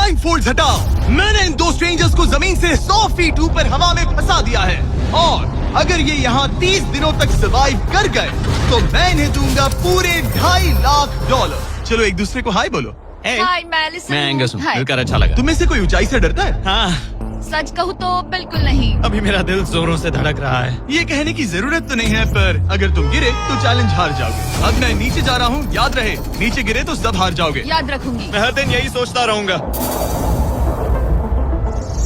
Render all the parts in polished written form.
Blind fold हटाओ। मैंने इन दो स्ट्रेंजर्स को जमीन से 100 फीट ऊपर हवा में फंसा दिया है, और अगर ये यहाँ 30 दिनों तक सर्वाइव कर गए तो मैं इन्हें दूंगा पूरे $2.5 लाख। चलो एक दूसरे को हाय बोलो। हाय, मैं एंगस हूँ, हाय। मिलकर अच्छा लगा। तुम में से कोई ऊंचाई से डरता है? हाँ, सच कहूँ तो बिल्कुल नहीं। अभी मेरा दिल जोरों से धड़क रहा है। ये कहने की जरूरत तो नहीं है, पर अगर तुम गिरे तो चैलेंज हार जाओगे। अब मैं नीचे जा रहा हूँ, याद रहे नीचे गिरे तो सब हार जाओगे। याद रखूंगी। मैं हर दिन यही सोचता रहूंगा।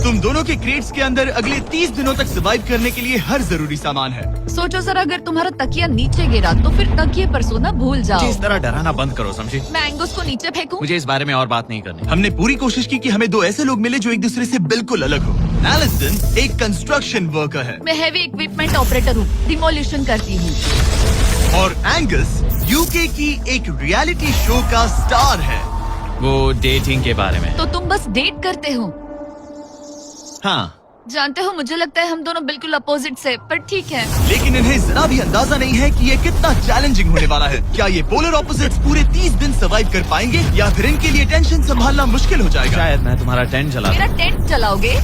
तुम दोनों के क्रेट्स के अंदर अगले 30 दिनों तक सर्वाइव करने के लिए हर जरूरी सामान है। सोचो सर, अगर तुम्हारा तकिया नीचे गिरा तो फिर तकिए पर सोना भूल जाओ। मुझे इस तरह डराना बंद करो, समझी? मैं एंगस को नीचे फेंकूं? मुझे इस बारे में और बात नहीं करनी। हमने पूरी कोशिश की कि हमें दो ऐसे लोग मिले जो एक दूसरे से बिल्कुल अलग हो। एलिसन एक कंस्ट्रक्शन वर्कर है मैं हैवी इक्विपमेंट ऑपरेटर हूँ, डिमोलिशन करती हूँ। और एंगस यूके की एक रियलिटी शो का स्टार है। वो डेटिंग के बारे में। तो तुम बस डेट करते हो? हाँ, जानते हो, मुझे लगता है हम दोनों बिल्कुल अपोजिट से, पर ठीक है। लेकिन इन्हें जरा भी अंदाजा नहीं है कि ये कितना चैलेंजिंग होने वाला है। क्या ये पोलर ऑपोजिट्स पूरे 30 दिन सर्वाइव कर पाएंगे, या फिर इनके लिए टेंशन संभालना मुश्किल हो जाएगा? शायद मैं तुम्हारा टेंट चला मेरा टेंट चलाओगे?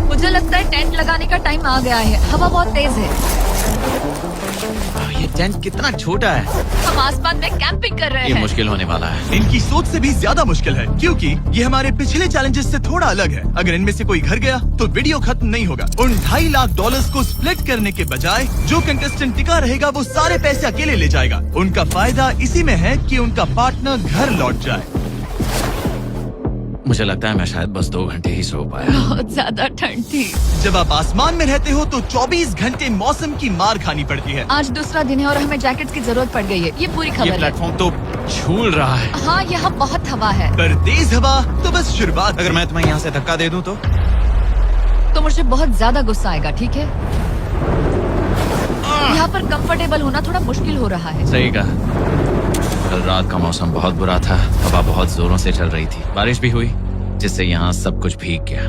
मुझे लगता है टेंट लगाने का टाइम आ गया है। हवा बहुत तेज है। ये टेंट कितना छोटा है। हम आसमान में कैंपिंग कर रहे ये हैं। मुश्किल होने वाला है। इनकी सोच से भी ज्यादा मुश्किल है, क्योंकि ये हमारे पिछले चैलेंजेस से थोड़ा अलग है। अगर इनमें से कोई घर गया तो वीडियो खत्म नहीं होगा। उन $2.5 लाख को स्प्लिट करने के बजाय जो कंटेस्टेंट टिका रहेगा वो सारे पैसे अकेले ले जाएगा। उनका फायदा इसी में है कि उनका पार्टनर घर लौट जाए। मुझे लगता है मैं शायद बस 2 घंटे ही सो पाया। बहुत ज्यादा ठंड थी। जब आप आसमान में रहते हो तो 24 घंटे मौसम की मार खानी पड़ती है। आज दूसरा दिन है और हमें जैकेट्स की जरूरत पड़ गई है। ये पूरी ये खबर है। प्लेटफॉर्म तो झूल रहा है। हाँ, यहाँ बहुत हवा है। पर तेज हवा तो बस शुरुआत। अगर मैं तुम्हें यहाँ से धक्का दे दूं तो मुझे बहुत ज्यादा गुस्सा आएगा, ठीक है? यहाँ पर कंफर्टेबल होना थोड़ा मुश्किल हो रहा है। सही कहा। कल रात का मौसम बहुत बुरा था। हवा बहुत जोरों से चल रही थी। बारिश भी हुई, जिससे यहाँ सब कुछ भीग गया।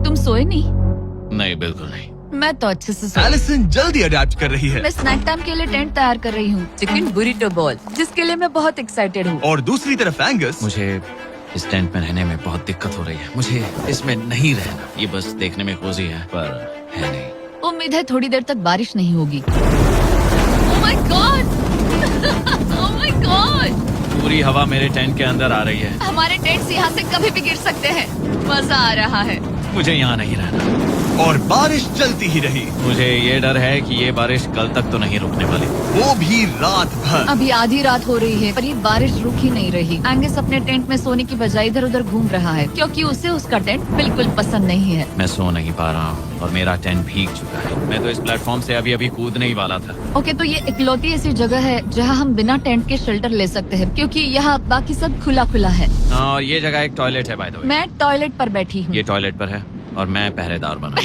तुम सोए नहीं? नहीं, बिल्कुल नहीं। मैं तो अच्छे से सोई। एलिसन जल्दी अडेप्ट कर रही है। मैं स्नैक टाइम के लिए टेंट तैयार कर रही हूँ, चिकन बुरिटो बॉल, जिसके लिए मैं बहुत एक्साइटेड हूँ। और दूसरी तरफ एंगस। मुझे इस टेंट में रहने में बहुत दिक्कत हो रही है। मुझे इसमें नहीं रहना। ये बस देखने में कोजी है, पर है नहीं। उम्मीद है थोड़ी देर तक बारिश नहीं होगी। Oh my God! Oh my God! पूरी हवा मेरे टेंट के अंदर आ रही है। हमारे टेंट्स यहाँ से कभी भी गिर सकते हैं। मजा आ रहा है। मुझे यहाँ नहीं रहना। और बारिश चलती ही रही, मुझे ये डर है कि ये बारिश कल तक तो नहीं रुकने वाली। वो भी रात भर। अभी आधी रात हो रही है पर ये बारिश रुक ही नहीं रही। एंगस अपने टेंट में सोने की बजाय इधर उधर घूम रहा है, क्योंकि उसे उसका टेंट बिल्कुल पसंद नहीं है। मैं सो नहीं पा रहा हूँ और मेरा टेंट भीग चुका है। मैं तो इस प्लेटफॉर्म से अभी कूदने ही वाला था। ओके, तो ये इकलौती ऐसी जगह है जहाँ हम बिना टेंट के शेल्टर ले सकते हैं, क्योंकि यहाँ बाकी सब खुला खुला है। और ये जगह एक टॉयलेट है, बाय द वे। मैं टॉयलेट पर बैठी हूँ। ये टॉयलेट पर है और मैं पहरेदार बना।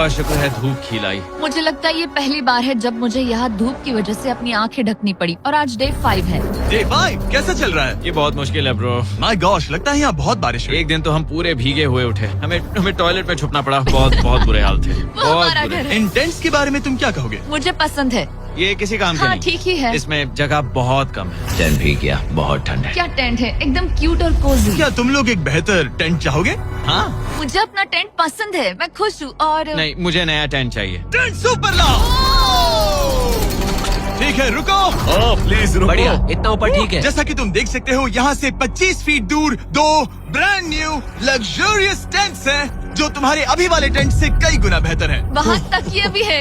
शुक्र है धूप खिलाई। मुझे लगता है ये पहली बार है जब मुझे यहाँ धूप की वजह से अपनी आंखें ढकनी पड़ी, और आज डे 5 है। डे 5 कैसा चल रहा है? ये बहुत मुश्किल है ब्रो। माय गॉश, लगता है यहाँ बहुत बारिश हुई। एक दिन तो हम पूरे भीगे हुए उठे। हमें टॉयलेट में छुपना पड़ा। बहुत बुरे हाल थे। वो हमारा घर है। इन टेंट्स के बारे में तुम क्या कहोगे? मुझे पसंद है। ये किसी काम का हाँ, नहीं। ठीक ही है। इसमें जगह बहुत कम है। टेंट भीग गया, बहुत ठंड है। क्या टेंट है, एकदम क्यूट और कोजी। क्या तुम लोग एक बेहतर टेंट चाहोगे? हाँ? मुझे अपना टेंट पसंद है, मैं खुश हूँ। और नहीं, मुझे नया टेंट चाहिए। टेंट सुपर लाओ। ठीक है, रुको। प्लीज रुको। बढ़िया, इतना ऊपर ठीक है। जैसा कि तुम देख सकते हो, यहाँ से 25 फीट दूर 2 ब्रांड न्यू लग्जरियस टेंट्स हैं, जो तुम्हारे अभी वाले टेंट से कई गुना बेहतर हैं। वहाँ तकिए भी है।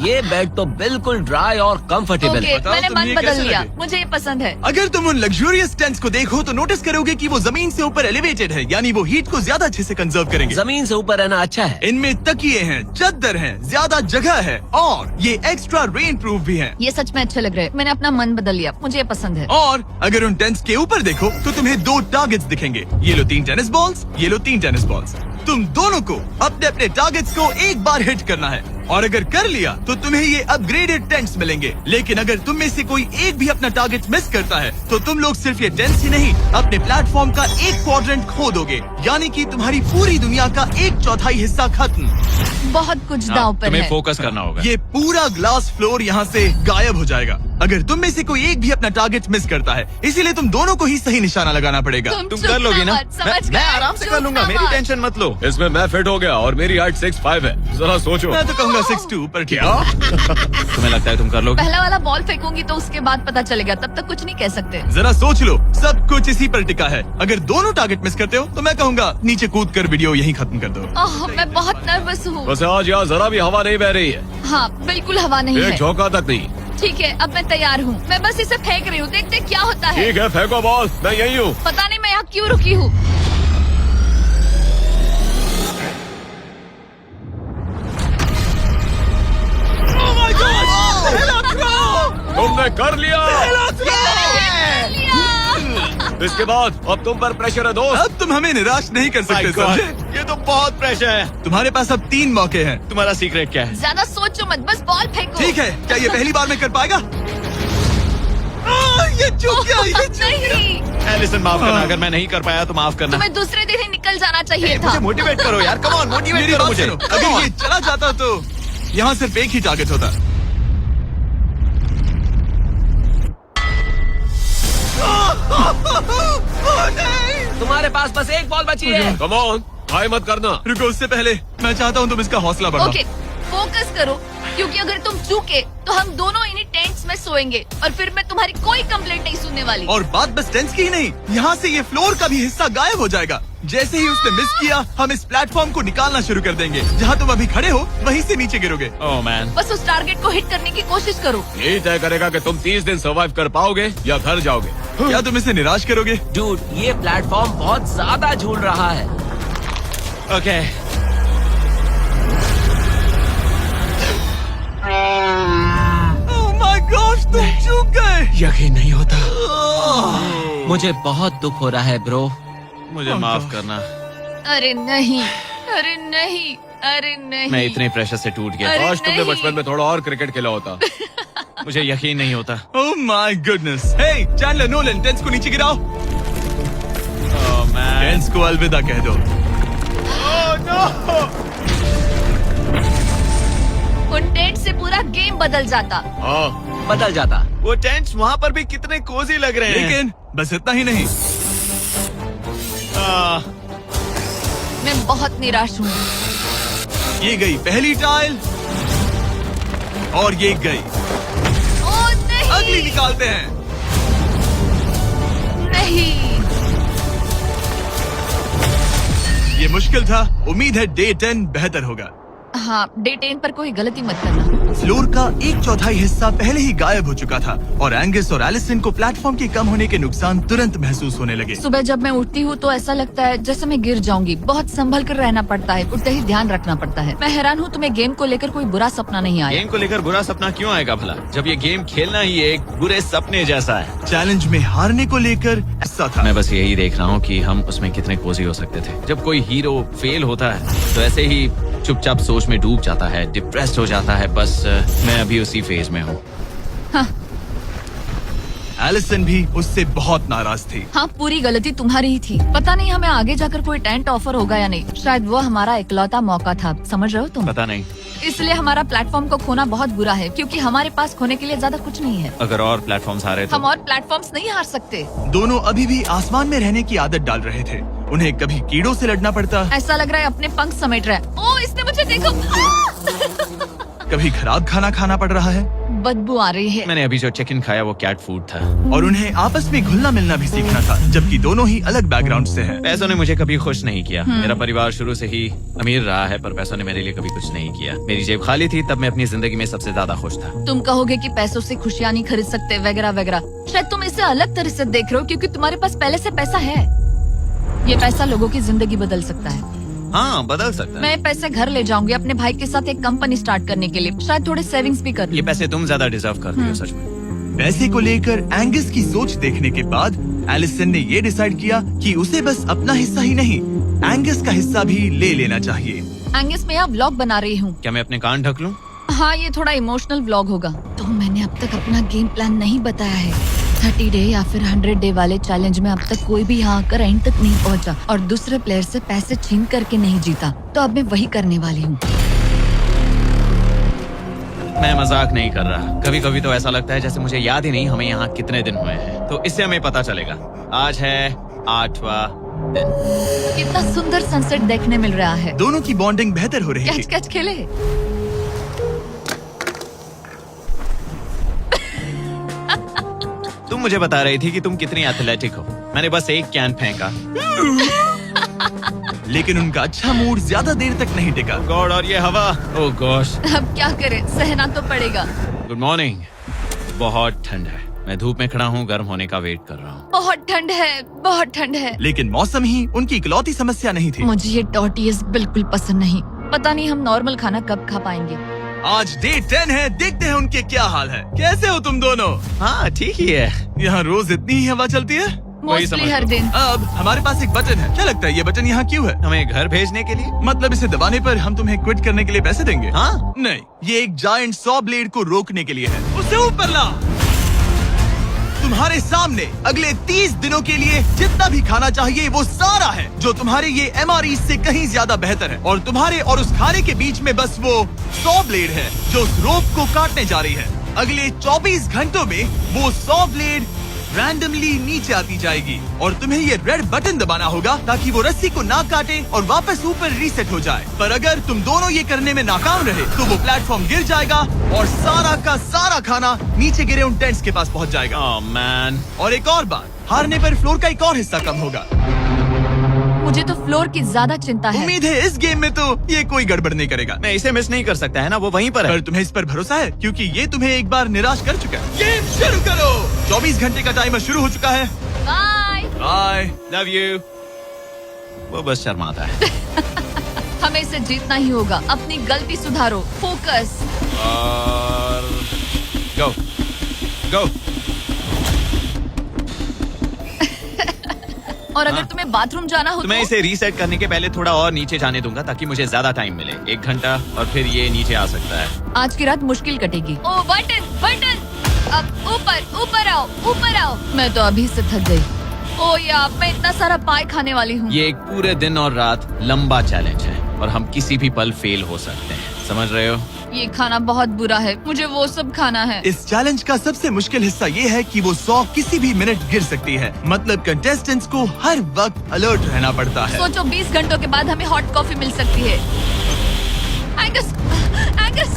ये बेड तो बिल्कुल ड्राई और कंफर्टेबल ओके, है। बताओ मैंने तुम्हें मन ये बदल कैसे लिया। लगे? मुझे ये पसंद है। अगर तुम उन लग्जरियस टेंट्स को देखो तो नोटिस करोगे कि वो जमीन से ऊपर एलिवेटेड है, यानी वो हीट को ज्यादा अच्छे से कंजर्व करेंगे। जमीन से ऊपर रहना अच्छा है। इनमें तकिए हैं, चद्दर हैं, ज्यादा जगह है, और ये एक्स्ट्रा रेन प्रूफ भी हैं। ये सच में अच्छे लग रहे हैं। मैंने अपना मन बदल लिया, मुझे ये पसंद है। और अगर उन टेंट्स के ऊपर देखो तो तुम्हें 2 टारगेट्स दिखेंगे। ये लो 3 टेनिस बॉल्स। तुम दोनों को अपने अपने टारगेट्स को एक बार हिट करना है। और अगर कर लिया तो तुम्हें ये अपग्रेडेड टेंट्स मिलेंगे। लेकिन अगर तुम में से कोई एक भी अपना टारगेट मिस करता है तो तुम लोग सिर्फ ये टेंट्स ही नहीं, अपने प्लेटफॉर्म का एक क्वाड्रेंट खो दोगे, यानी कि तुम्हारी पूरी दुनिया का 1/4 हिस्सा खत्म। बहुत कुछ दांव पर तुम्हें है। फोकस करना होगा। ये पूरा ग्लास फ्लोर यहाँ से गायब हो जाएगा अगर तुम में से कोई एक भी अपना टारगेट मिस करता है, इसीलिए तुम दोनों को ही सही निशाना लगाना पड़ेगा। तुम चुप कर लोगे ना? मत, समझ मैं गए? आराम से चुप कर लूंगा, ना मेरी मत। टेंशन मत लो। इसमें मैं फिट हो गया और मेरी हाइट 6'5" है। जरा सोचो। मैं तो कहूँगा 6'2", पर क्या? तुम्हें लगता है तुम कर लोगे? पहला वाला बॉल फेंकूंगी तो उसके बाद पता चलेगा, तब तक कुछ नहीं कह सकते। जरा सोच लो, सब कुछ इसी पर टिका है। अगर दोनों टारगेट मिस करते हो तो मैं कहूँगा नीचे कूद कर वीडियो यहीं खत्म कर दो। ओह, मैं बहुत नर्वस हूँ। बस आज यहाँ जरा भी हवा नहीं बह रही है, हाँ, बिल्कुल हवा नहीं एक है। झोंका तक नहीं। ठीक है, अब मैं तैयार हूँ। मैं बस इसे फेंक रही हूँ, देखते क्या होता है। ठीक है, फेंको बॉल, मैं यही हूँ। पता नहीं मैं यहाँ क्यों रुकी हूँ। तुमने कर लिया। इसके बाद अब तुम पर प्रेशर है दोस्त। अब तुम हमें निराश नहीं कर सकते, My God, समझे? ये तो बहुत प्रेशर है। तुम्हारे पास अब 3 मौके हैं। तुम्हारा सीक्रेट क्या है? ज्यादा सोचो मत, बस बॉल फेंको। ठीक है, क्या ये पहली बार में कर पाएगा? ये चूक गया, ये चूक गया। नहीं, एलिसन माफ करना, अगर मैं नहीं कर पाया तो माफ करना। तुम्हें दूसरे दिन ही निकल जाना चाहिए था। मुझे मोटिवेट करो यार, कम ऑन, मोटिवेट मेरी करो बात मुझे। सुनो, अगर ये चला जाता तो यहाँ सिर्फ एक ही टारगेट होता। तुम्हारे पास बस एक बॉल बची है। कम ऑन, हाई मत करना। रुको, उससे पहले मैं चाहता हूँ तुम इसका हौसला बढ़ाओ। ओके, फोकस करो, क्योंकि अगर तुम चूके तो हम दोनों इन्हीं टेंट्स में सोएंगे और फिर मैं तुम्हारी कोई कंप्लेंट नहीं सुनने वाली। और बात बस टेंस की ही नहीं, यहाँ से ये फ्लोर का भी हिस्सा गायब हो जाएगा। जैसे ही उसने मिस किया, हम इस प्लेटफॉर्म को निकालना शुरू कर देंगे। जहाँ तुम अभी खड़े हो वहीं से नीचे गिरोगे। ओह मैन, बस उस टारगेट को हिट करने की कोशिश करो। यही तय करेगा कि तुम 30 दिन सर्वाइव कर पाओगे या घर जाओगे। क्या तुम इसे निराश करोगे? डूड, ये प्लेटफॉर्म बहुत ज्यादा झूल रहा है। ओके। ओह माय गॉड, तुम चूक गए। यकीन नहीं होता। मुझे बहुत दुख हो रहा है ब्रो। मुझे माफ करना, अरे नहीं, अरे नहीं, अरे नहीं। मैं इतने प्रेशर से टूट गया। अरे काश तुमने नहीं। बचपन में थोड़ा और क्रिकेट खेला होता। मुझे यकीन नहीं होता। Oh my goodness. Hey Chandler, Nolan, टेंस को नीचे गिराओ। ओह मैन, टेंस को अलविदा कह दो। उन टेंट से पूरा गेम बदल जाता। हाँ, बदल जाता। वो टेंट्स वहाँ पर भी कितने कोजी लग रहे हैं। लेकिन बस इतना ही नहीं, मैं बहुत निराश हूँ। ये गई पहली टाइल और ये गई ओह नहीं, अगली। निकालते हैं। नहीं। ये मुश्किल था, उम्मीद है डे 10 बेहतर होगा। हाँ, डे 10 पर कोई गलती मत करना। फ्लोर का 1/4 हिस्सा पहले ही गायब हो चुका था और एंगस और एलिसन को प्लेटफॉर्म के कम होने के नुकसान तुरंत महसूस होने लगे। सुबह जब मैं उठती हूँ तो ऐसा लगता है जैसे मैं गिर जाऊंगी। बहुत संभल कर रहना पड़ता है, उठते ही ध्यान रखना पड़ता है। मैं हैरान हूँ तुम्हें गेम को लेकर कोई बुरा सपना नहीं आया। गेम को लेकर बुरा सपना क्यों आएगा भला, जब ये गेम खेलना ही एक बुरे सपने जैसा है। चैलेंज में हारने को लेकर ऐसा था। मैं बस यही देख रहा हूँ कि हम उसमें कितने कोजी हो सकते थे। जब कोई हीरो फेल होता है तो ऐसे ही चुपचाप सोच में डूब जाता है, डिप्रेस्ड हो जाता है। बस मैं अभी उसी फेज में हूँ। एलिसन भी उससे बहुत नाराज थी। हाँ, पूरी गलती तुम्हारी ही थी। पता नहीं हमें आगे जाकर कोई टेंट ऑफर होगा या नहीं। शायद वो हमारा इकलौता मौका था, समझ रहे हो तुम? पता नहीं, इसलिए हमारा प्लेटफॉर्म को खोना बहुत बुरा है, क्योंकि हमारे पास खोने के लिए ज्यादा कुछ नहीं है। अगर और प्लेटफॉर्म्स आ रहे हम तो। और प्लेटफॉर्म्स नहीं हार सकते। दोनों अभी भी आसमान में रहने की आदत डाल रहे थे। उन्हें कभी कीड़ों से लड़ना पड़ता, ऐसा लग रहा है अपने पंख समेट रहा है। ओह, इसने मुझे देखो। कभी खराब खाना खाना पड़ रहा है बदबू आ रही है। मैंने अभी जो चिकन खाया वो कैट फूड था। और उन्हें आपस में घुलना मिलना भी सीखना था, जबकि दोनों ही अलग बैकग्राउंड से हैं। पैसों ने मुझे कभी खुश नहीं किया। मेरा परिवार शुरू से ही अमीर रहा है, पर पैसों ने मेरे लिए कभी कुछ नहीं किया। मेरी जेब खाली थी तब मैं अपनी जिंदगी में सबसे ज्यादा खुश था। तुम कहोगे कि पैसों से खुशियाँ नहीं खरीद सकते वगैरह वगैरह। शायद तुम इसे अलग तरह से देख रहे हो, क्योंकि तुम्हारे पास पहले से पैसा है। ये पैसा लोगों की जिंदगी बदल सकता है। हाँ, बदल सकता है। मैं पैसे घर ले जाऊंगी अपने भाई के साथ एक कंपनी स्टार्ट करने के लिए। शायद थोड़े सेविंग्स भी कर ये लूं। पैसे तुम ज्यादा डिजर्व करती हो सच में। पैसे को लेकर एंगस की सोच देखने के बाद एलिसन ने ये डिसाइड किया कि उसे बस अपना हिस्सा ही नहीं, एंगस का हिस्सा भी ले लेना चाहिए। एंगस मैं यहाँ व्लॉग बना रही हूँ। क्या मैं अपने कान ढक लूं? हाँ, ये थोड़ा इमोशनल व्लॉग होगा। तो मैंने अब तक अपना गेम प्लान नहीं बताया है। 30 डे या फिर 100 डे वाले चैलेंज में अब तक कोई भी यहाँ आकर एंड तक नहीं पहुँचा और दूसरे प्लेयर से पैसे छीन करके नहीं जीता। तो अब मैं वही करने वाली हूँ। मैं मजाक नहीं कर रहा। कभी कभी तो ऐसा लगता है जैसे मुझे याद ही नहीं हमें यहाँ कितने दिन हुए हैं। तो इससे हमें पता चलेगा। आज है 8वां दिन। कितना सुंदर सनसेट देखने मिल रहा है। दोनों की बॉन्डिंग बेहतर हो रही कैच थी। कैच खेले। तुम मुझे बता रही थी कि तुम कितनी एथलेटिक हो। मैंने बस एक कैन फेंका। लेकिन उनका अच्छा मूड ज्यादा देर तक नहीं टिका। गॉड, और ये हवा। ओह गॉश। अब क्या करें, सहना तो पड़ेगा। Good morning. बहुत ठंड है। मैं धूप में खड़ा हूँ, गर्म होने का वेट कर रहा हूँ। बहुत ठंड है, बहुत ठंड है। लेकिन मौसम ही उनकी इकलौती समस्या नहीं थी। मुझे ये टॉर्टियस बिल्कुल पसंद नहीं। पता नहीं हम नॉर्मल खाना कब खा पाएंगे। आज डे 10 है, देखते हैं उनके क्या हाल है। कैसे हो तुम दोनों? हाँ ठीक ही है। यहाँ रोज इतनी ही हवा चलती है। वही मोस्टली समझ हर लो। दिन। अब हमारे पास एक बटन है। क्या लगता है ये बटन यहाँ क्यों है? हमें घर भेजने के लिए? मतलब इसे दबाने पर हम तुम्हें क्विट करने के लिए पैसे देंगे? हाँ। नहीं, ये एक जायंट सॉ ब्लेड को रोकने के लिए है। उसे ऊपर ला। तुम्हारे सामने अगले 30 दिनों के लिए जितना भी खाना चाहिए वो सारा है, जो तुम्हारे ये MRE से कहीं ज्यादा बेहतर है। और तुम्हारे और उस खाने के बीच में बस वो सॉ ब्लेड है जो उस रोप को काटने जा रही है। अगले 24 घंटों में वो सॉ ब्लेड रैंडमली नीचे आती जाएगी और तुम्हें ये रेड बटन दबाना होगा ताकि वो रस्सी को ना काटे और वापस ऊपर रीसेट हो जाए। पर अगर तुम दोनों ये करने में नाकाम रहे तो वो प्लेटफॉर्म गिर जाएगा और सारा का सारा खाना नीचे गिरे उन टेंट्स के पास पहुंच जाएगा। Oh man. और एक और बात, हारने पर फ्लोर का एक और हिस्सा कम होगा। मुझे तो फ्लोर की ज्यादा चिंता है। उम्मीद है इस गेम में तो ये कोई गड़बड़ नहीं करेगा। मैं इसे मिस नहीं कर सकता है ना, वो वहीं पर है। पर तुम्हें इस पर भरोसा है क्योंकि ये तुम्हें एक बार निराश कर चुका है। गेम शुरू करो। 24 घंटे का टाइमर शुरू हो चुका है। बाय। बाय। Love you. वो बस शर्माता है। हमें इसे जीतना ही होगा। अपनी गलती सुधारो। फोकस। और गो गो। और अगर तुम्हें बाथरूम जाना हो तो मैं इसे रीसेट करने के पहले थोड़ा और नीचे जाने दूंगा ताकि मुझे ज्यादा टाइम मिले। 1 घंटा और फिर ये नीचे आ सकता है। आज की रात मुश्किल कटेगी। ओ बटन बटन। अब ऊपर ऊपर आओ, ऊपर आओ। मैं तो अभी से थक गई। ओ यार, मैं इतना सारा पाई खाने वाली हूँ। ये एक पूरे दिन और रात लंबा चैलेंज है और हम किसी भी पल फेल हो सकते हैं। समझ रहे हो? ये खाना बहुत बुरा है। मुझे वो सब खाना है। इस चैलेंज का सबसे मुश्किल हिस्सा ये है कि वो 100 किसी भी मिनट गिर सकती है। मतलब कंटेस्टेंट्स को हर वक्त अलर्ट रहना पड़ता है। सोचो 20 घंटों के बाद हमें हॉट कॉफी मिल सकती है। Angus, Angus.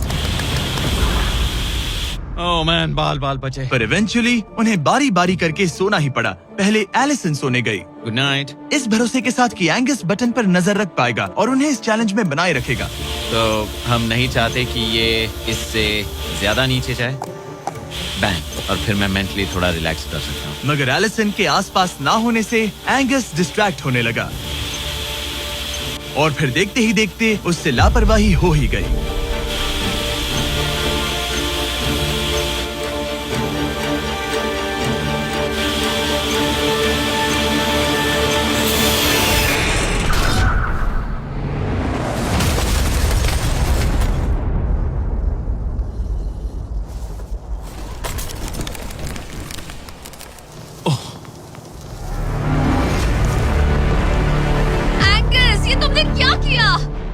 ओह मैन, बाल बाल बचे। पर इवेंचुअली उन्हें बारी बारी करके सोना ही पड़ा। पहले एलिसन सोने गई, गुड नाइट। इस भरोसे के साथ कि एंगस बटन पर नजर रख पाएगा और उन्हें इस चैलेंज में बनाए रखेगा। तो हम नहीं चाहते कि ये इससे ज्यादा नीचे जाए। बैंग, और फिर मैं मेंटली थोड़ा रिलैक्स कर सकता हूँ। मगर एलिसन के आसपास ना होने से एंगस डिस्ट्रैक्ट होने लगा और फिर देखते ही देखते उससे लापरवाही हो ही गई।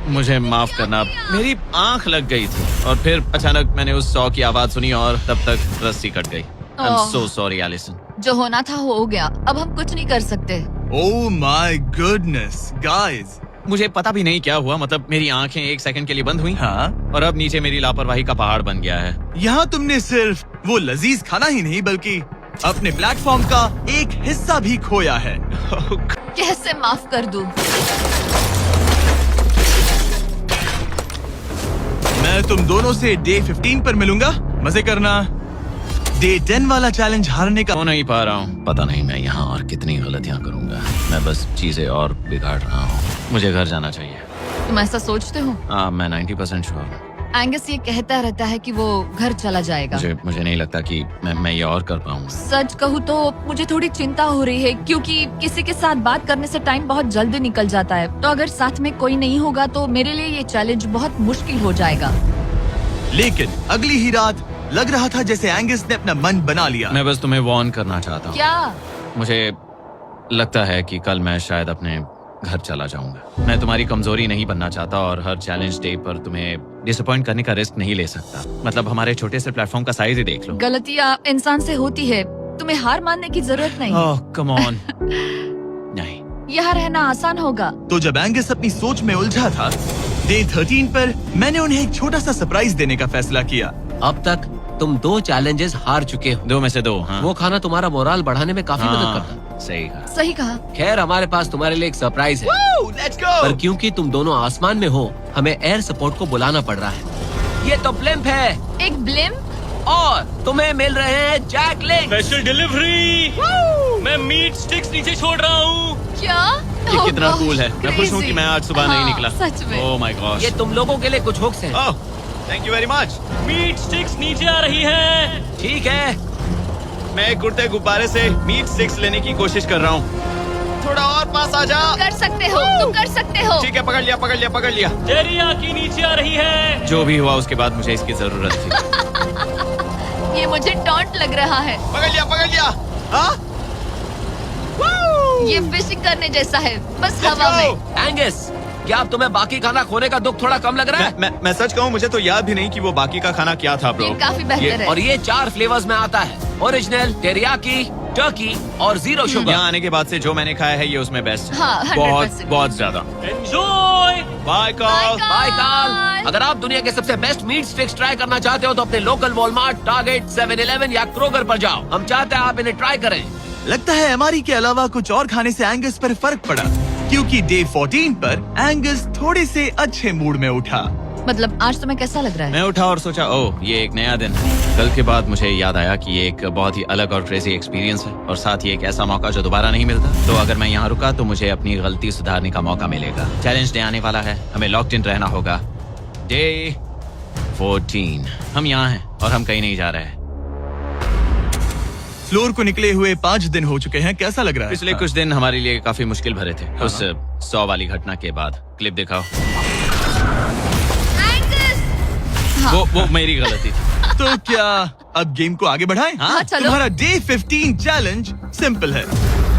मुझे माफ करना, मेरी आंख लग गई थी और फिर अचानक मैंने उस सॉ की आवाज सुनी और तब तक रस्सी कट गई। I am so sorry Allison. जो होना था हो गया। अब हम कुछ नहीं कर सकते। ओह माय गुडनेस गाइस, मुझे पता भी नहीं क्या हुआ। मतलब मेरी आंखें 1 सेकंड के लिए बंद हुई। हाँ, और अब नीचे मेरी लापरवाही का पहाड़ बन गया है। यहाँ तुमने सिर्फ वो लजीज खाना ही नहीं बल्कि अपने प्लेटफॉर्म का एक हिस्सा भी खोया है। कैसे माफ कर दूं? मैं तुम दोनों से डे 15 पर मिलूंगा। मजे करना। डे 10 वाला चैलेंज हारने का हो नहीं पा रहा हूँ। पता नहीं मैं यहाँ और कितनी गलतियाँ करूँगा। मैं बस चीजें और बिगाड़ रहा हूँ। मुझे घर जाना चाहिए। तुम ऐसा सोचते हो? मैं 90% श्योर हूँ। एंगस ये कहता रहता है कि वो घर चला जाएगा। मुझे नहीं लगता कि मैं ये और कर पाऊंगा। सच कहूँ तो मुझे थोड़ी चिंता हो रही है, क्योंकि किसी के साथ बात करने से टाइम बहुत जल्दी निकल जाता है। तो अगर साथ में कोई नहीं होगा तो मेरे लिए ये चैलेंज बहुत मुश्किल हो जाएगा। लेकिन अगली ही रात लग रहा था जैसे एंगस ने अपना मन बना लिया। मैं बस तुम्हें वार्न करना चाहता हूँ। क्या? मुझे लगता है कि कल मैं शायद अपने घर चला जाऊंगा। मैं तुम्हारी कमजोरी नहीं बनना चाहता और हर चैलेंज डे पर तुम्हें डिसअपॉइंट करने का रिस्क नहीं ले सकता। मतलब हमारे छोटे से प्लेटफॉर्म का साइज ही देख लो। गलतियाँ इंसान से होती है, तुम्हें हार मानने की जरूरत नहीं। ओह कम ऑन। नहीं, यहाँ रहना आसान होगा। तो जब एंगस अपनी सोच में उलझा था, डे 13 पर मैंने उन्हें एक छोटा सा सरप्राइज देने का फैसला किया। अब तक तुम 2 चैलेंजेस हार चुके हो। 2 में से 2। हाँ। वो खाना तुम्हारा मोराल बढ़ाने में काफी मदद हाँ, करता। सही कहा। सही कहा। खैर हमारे पास तुम्हारे लिए एक सरप्राइज है। Let's go. पर क्योंकि तुम दोनों आसमान में हो, हमें एयर सपोर्ट को बुलाना पड़ रहा है। ये तो ब्लिम्प है एक ब्लिम? और तुम्हें मिल रहे हैं जैक लिंक। Special delivery. मैं मीट स्टिक्स नीचे छोड़ रहा हूँ। क्या? ये Oh कितना gosh, कूल है। मैं खुश हूँ कि मैं आज सुबह नहीं हाँ, निकला। सच में। Oh my gosh. ये तुम लोगों के लिए कुछ हुक्स हैं। Oh thank you very much. Meat sticks नीचे आ रही है। ठीक है, मैं एक उड़ते गुब्बारे से मीट स्टिक्स लेने की कोशिश कर रहा हूँ। थोड़ा और पास आ जा। कर सकते हो, तुम कर सकते हो। ठीक है, पकड़ लिया पकड़ लिया पकड़ लिया। टेरियाकी नीचे आ रही है। जो भी हुआ उसके बाद मुझे इसकी जरूरत थी। ये मुझे टॉन्ट लग रहा है। पकड़ लिया पकड़ लिया। हाँ? ये फिशिंग करने जैसा है, बस हवा में। एंगस, क्या अब तुम्हें बाकी खाना खोने का दुख थोड़ा कम लग रहा है? मैं सच कहूँ, मुझे तो याद भी नहीं कि वो बाकी का खाना क्या था ब्रो। ये काफी बेहतर है। और ये 4 फ्लेवर्स में आता है, ओरिजिनल, टेरियाकी, टर्की और 0 शुगर। यहाँ आने के बाद से जो मैंने खाया है ये उसमें बेस्ट है। हाँ, 100%। बहुत ज्यादा। एंजॉय। Bye call. बाय काल। अगर आप दुनिया के सबसे बेस्ट मीट स्टिक्स ट्राई करना चाहते हो तो अपने लोकल वॉलमार्ट, टारगेट, 7-Eleven या क्रोगर पर जाओ। हम चाहते हैं आप इन्हें ट्राई करें। लगता है एमआरई के अलावा कुछ और खाने से एंगस पर फर्क पड़ा, क्योंकि डे 14 पर एंगस थोड़े से अच्छे मूड में उठा। मतलब आज तुम्हें कैसा लग रहा है? मैं उठा और सोचा ओह ये एक नया दिन है। कल के बाद मुझे याद आया कि ये एक बहुत ही अलग और क्रेजी एक्सपीरियंस है और साथ ही एक ऐसा मौका जो दोबारा नहीं मिलता। तो अगर मैं यहाँ रुका तो मुझे अपनी गलती सुधारने का मौका मिलेगा। चैलेंज डे आने वाला है, हमें लॉक्ड इन रहना होगा। डे 14 हम यहाँ हैं और हम कहीं नहीं जा रहे हैं। फ्लोर को निकले हुए 5 दिन हो चुके हैं, कैसा लग रहा है? पिछले कुछ दिन हमारे लिए काफी मुश्किल भरे थे। उस 100 वाली घटना के बाद। क्लिप दिखाओ। वो मेरी गलती थी। तो क्या अब गेम को आगे बढ़ाएं? हाँ, चलो। तुम्हारा डे 15 चैलेंज सिंपल है।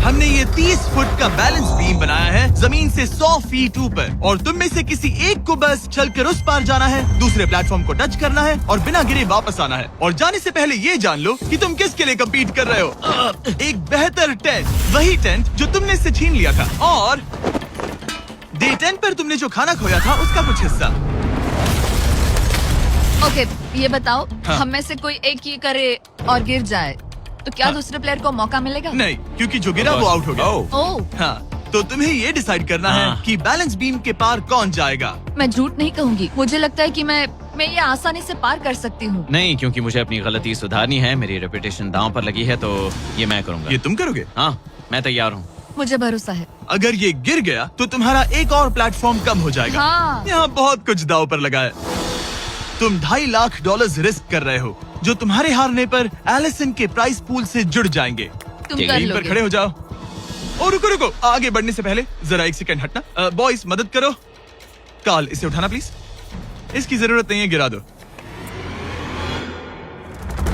हमने ये 30 फुट का बैलेंस बीम बनाया है जमीन से 100 फीट ऊपर, और तुम में से किसी एक को बस चलकर उस पार जाना है, दूसरे प्लेटफॉर्म को टच करना है और बिना गिरे वापस आना है। और जाने से पहले ये जान लो कि तुम किसके लिए कम्पीट कर रहे हो। एक बेहतर टेंट, वही टेंट जो तुमने इससे छीन लिया था, और डे 10 पर तुमने जो खाना खोया था उसका कुछ हिस्सा। ओके, ये बताओ, हाँ। हम में से कोई एक ये करे और गिर जाए तो क्या हाँ। दूसरे प्लेयर को मौका मिलेगा? नहीं, क्योंकि जो गिरा वो आउट हो गया। ओह, हाँ, तो तुम्हें ये डिसाइड करना हाँ। है कि बैलेंस बीम के पार कौन जाएगा। मैं झूठ नहीं कहूंगी, मुझे लगता है कि मैं ये आसानी से पार कर सकती हूँ। नहीं, क्योंकि मुझे अपनी गलती सुधारनी है। मेरी रेपुटेशन दांव पर लगी है, तो ये मैं करूंगा। ये तुम करोगे? हाँ, मैं तैयार हूँ। मुझे भरोसा है। अगर ये गिर गया तो तुम्हारा एक और प्लेटफॉर्म कम हो जाएगा। हाँ। यहाँ बहुत कुछ दाव पर लगा है। तुम $2.5 लाख रिस्क कर रहे हो, जो तुम्हारे हारने पर एलिसन के प्राइस पूल से जुड़ जाएंगे। तुम ठीक है, कर टीम पर लोगे। खड़े हो जाओ। और रुको रुको, आगे बढ़ने से पहले जरा 1 सेकंड हटना। बॉयज मदद करो। काल, इसे उठाना प्लीज। इसकी जरूरत नहीं है, गिरा दो।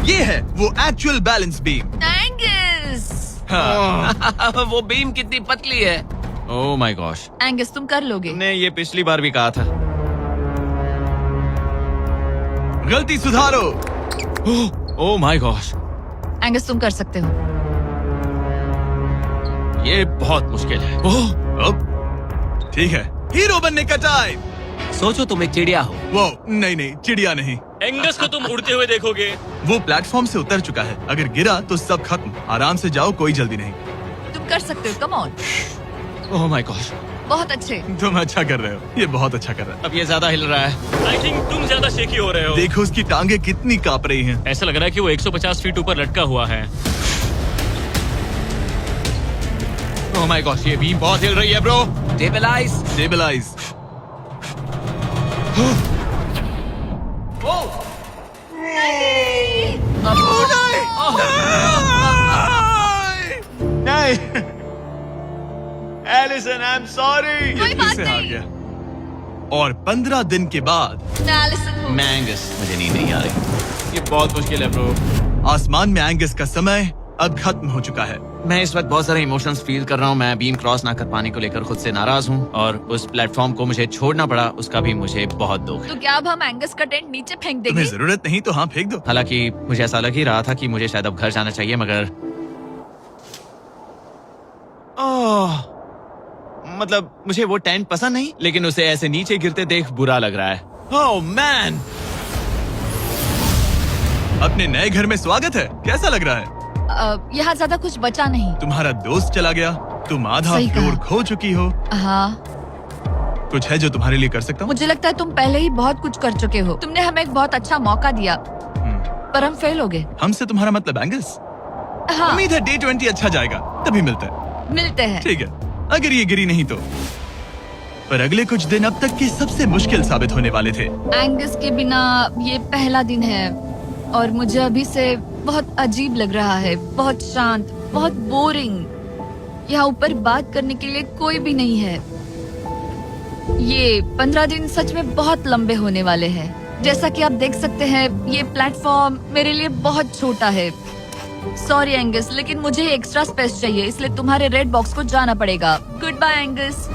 ये है वो एक्चुअल बैलेंस बीम। एंगस, हाँ। वो बीम कितनी पतली है। ओह माय गॉश। एंगस तुम कर लोगे। तुमने ये पिछली बार भी कहा था। गलती सुधारो। ओह माय गॉश, एंगस तुम कर सकते हो। ये बहुत मुश्किल है। ओह, अब ठीक है, हीरो बनने का टाइम। सोचो तुम एक चिड़िया हो। वो नहीं, चिड़िया नहीं। एंगस को तुम उड़ते हुए देखोगे। वो प्लेटफॉर्म से उतर चुका है, अगर गिरा तो सब खत्म। आराम से जाओ, कोई जल्दी नहीं। तुम कर सकते हो, come on. Oh my gosh, बहुत अच्छे। तुम अच्छा कर रहे हो, ये बहुत अच्छा कर रहा है। अब ये ज्यादा हिल रहा है। आई थिंक तुम ज्यादा शेकी हो रहे हो। देखो उसकी टांगे कितनी कांप रही हैं। ऐसा लग रहा है कि वो 150 फीट ऊपर लटका हुआ है। ओह माय गॉश, ये बीम बहुत हिल रही है ब्रो। स्टेबलाइज। स्टेबलाइज। नहीं एलिसन, आई एम सॉरी। कोई बात हार नहीं। गया। और 15 दिन के बाद मैं एलिसन हूँ। मैं एंगस, मुझे नींद नहीं आ रही। ये बहुत मुश्किल है ब्रो। आसमान में एंगस का समय अब खत्म हो चुका है। मैं इस वक्त बहुत सारे इमोशंस फील कर रहा हूँ। मैं बीम क्रॉस ना कर पाने को लेकर खुद से नाराज हूँ और उस प्लेटफॉर्म को मुझे छोड़ना पड़ा, उसका भी मुझे बहुत दुख है। तो क्या अब हम एंगस का टेंट नीचे फेंक तुम्हें देंगे? जरूरत नहीं तो हाँ फेंक दो। हालांकि मुझे ऐसा लग ही रहा था कि मुझे शायद अब घर जाना चाहिए, मगर मतलब मुझे वो टेंट पसंद नहीं, लेकिन उसे ऐसे नीचे गिरते देख बुरा लग रहा है। ओह मैन, अपने नए घर में स्वागत है। कैसा लग रहा है? यहाँ ज्यादा कुछ बचा नहीं। तुम्हारा दोस्त चला गया, तुम आधा सही कहा। फ्लोर खो चुकी हो। हाँ, कुछ है जो तुम्हारे लिए कर सकता हूँ? मुझे लगता है तुम पहले ही बहुत कुछ कर चुके हो। तुमने हमें एक बहुत अच्छा मौका दिया, पर हम फेल हो गए। हमसे तुम्हारा मतलब एंगस? हाँ, उम्मीद है डे 20 अच्छा जाएगा, तभी मिलते हैं। मिलते हैं। ठीक है, अगर ये गिरी नहीं तो। पर अगले कुछ दिन अब तक के सबसे मुश्किल साबित होने वाले थे। एंगस के बिना ये पहला दिन है और मुझे अभी से बहुत अजीब लग रहा है। बहुत शांत, बहुत बोरिंग। यहाँ ऊपर बात करने के लिए कोई भी नहीं है। ये 15 दिन सच में बहुत लंबे होने वाले हैं। जैसा कि आप देख सकते हैं, ये प्लेटफॉर्म मेरे लिए बहुत छोटा है। सॉरी एंगस, लेकिन मुझे एक्स्ट्रा स्पेस चाहिए, इसलिए तुम्हारे रेड बॉक्स को जाना पड़ेगा। Goodbye Angus.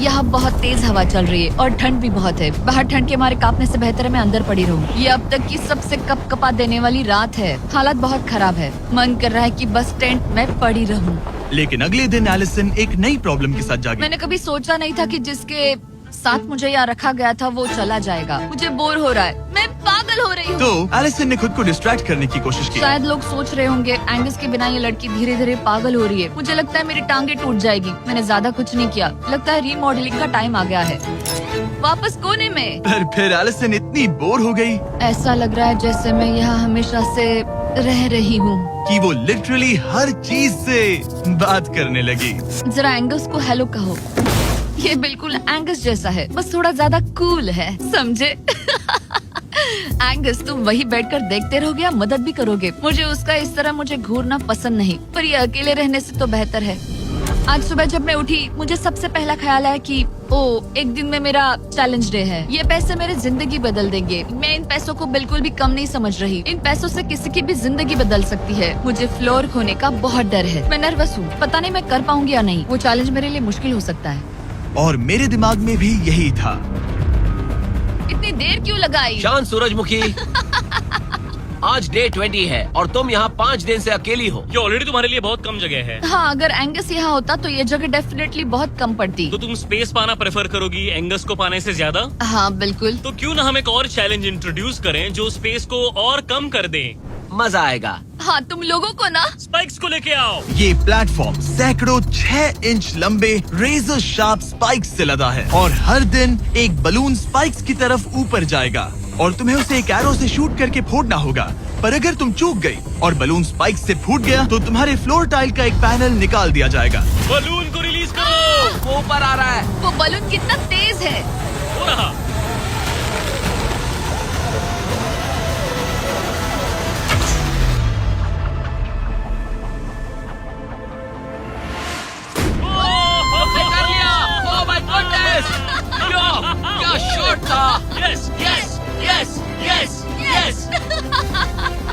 यहाँ बहुत तेज हवा चल रही है और ठंड भी बहुत है। बाहर ठंड के मारे कांपने से बेहतर है मैं अंदर पड़ी रहूं। ये अब तक की सबसे कपकपा देने वाली रात है। हालत बहुत खराब है। मन कर रहा है कि बस टेंट में पड़ी रहूं। लेकिन अगले दिन एलिसन एक नई प्रॉब्लम के साथ जागी। मैंने कभी सोचा नहीं था कि जिसके साथ मुझे यहाँ रखा गया था वो चला जाएगा। मुझे बोर हो रहा है, मैं पागल हो रही हूँ। तो एलिसन ने खुद को डिस्ट्रैक्ट करने की कोशिश की। शायद लोग सोच रहे होंगे एंगस के बिना ये लड़की धीरे धीरे पागल हो रही है। मुझे लगता है मेरी टांगे टूट जाएगी। मैंने ज्यादा कुछ नहीं किया। लगता है रीमॉडलिंग का टाइम आ गया है। वापस कोने में। पर फिर एलिसन इतनी बोर हो गई ऐसा लग रहा है जैसे मैं यहाँ हमेशा से रह रही हूँ। कि वो लिटरली हर चीज से बात करने लगी। जरा एंगस को हेलो कहो। ये बिल्कुल एंगस जैसा है, बस थोड़ा ज्यादा कूल है, समझे? एंगस, तुम वही बैठकर देखते रहोगे या मदद भी करोगे? मुझे उसका इस तरह मुझे घूरना पसंद नहीं, पर ये अकेले रहने से तो बेहतर है। आज सुबह जब मैं उठी, मुझे सबसे पहला ख्याल आया कि एक दिन में मेरा चैलेंज डे है। ये पैसे मेरी जिंदगी बदल देंगे। मैं इन पैसों को बिल्कुल भी कम नहीं समझ रही। इन पैसों से किसी की भी जिंदगी बदल सकती है। मुझे फ्लोर खोने का बहुत डर है। मैं नर्वस हूँ, पता नहीं मैं कर पाऊंगी या नहीं। वो चैलेंज मेरे लिए मुश्किल हो सकता है। और मेरे दिमाग में भी यही था। इतनी देर क्यों लगाई? शांत सूरजमुखी। आज डे 20 है और तुम यहाँ 5 दिन से अकेली हो। ये ऑलरेडी तुम्हारे लिए बहुत कम जगह है। हाँ, अगर एंगस यहाँ होता तो ये जगह डेफिनेटली बहुत कम पड़ती। तो तुम स्पेस पाना प्रेफर करोगी एंगस को पाने से ज्यादा? हाँ बिल्कुल। तो क्यों ना हम एक और चैलेंज इंट्रोड्यूस करें जो स्पेस को और कम कर दे। मजा आएगा। हाँ, तुम लोगों को ना। स्पाइक्स को लेके आओ। ये प्लेटफॉर्म सैकड़ों 6 इंच लंबे रेजर शार्प स्पाइक्स से लदा है और हर दिन एक बलून स्पाइक्स की तरफ ऊपर जाएगा और तुम्हें उसे एक एरो से शूट करके फोड़ना होगा। पर अगर तुम चूक गई और बलून स्पाइक्स से फूट गया तो तुम्हारे फ्लोर टाइल का एक पैनल निकाल दिया जाएगा। बलून को रिलीज करो। वो ऊपर आ रहा है। वो बलून कितना तेज है। हो रहा। उसने कर लिया। Oh my goodness! क्या शॉट था। Yes yes yes yes yes.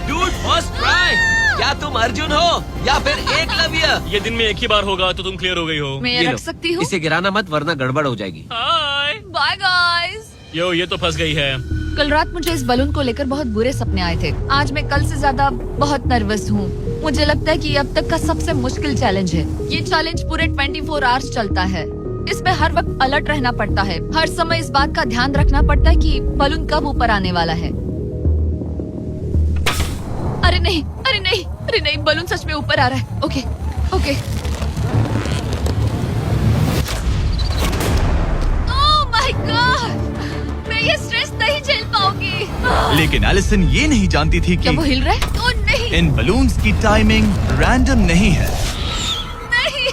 Dude, first try. क्या तुम अर्जुन हो या फिर एकलव्य? ये दिन में एक ही बार होगा तो तुम क्लियर हो गई हो। मैं ये ये लो। रख सकती हूँ? इसे गिराना मत वरना गड़बड़ हो जाएगी। हाय। Bye guys. यो, ये तो फंस गई है। कल रात मुझे इस बलून को लेकर बहुत बुरे सपने आए थे। आज मैं कल से ज्यादा बहुत नर्वस हूँ। मुझे लगता है कि ये अब तक का सबसे मुश्किल चैलेंज है। ये चैलेंज पूरे 24 आवर्स चलता है। इसमें हर वक्त अलर्ट रहना पड़ता है। हर समय इस बात का ध्यान रखना पड़ता है कि बलून कब ऊपर आने वाला है। अरे नहीं, अरे नहीं, अरे नहीं, बलून सच में ऊपर आ रहा है। Okay, okay. Oh my God, मैं ये स्ट्रेस नहीं झेल पाऊंगी। लेकिन एलिसन ये नहीं जानती थी क्या वो कि हिल रहा है? ओह नहीं, इन बलून्स की टाइमिंग रैंडम नहीं है। नहीं,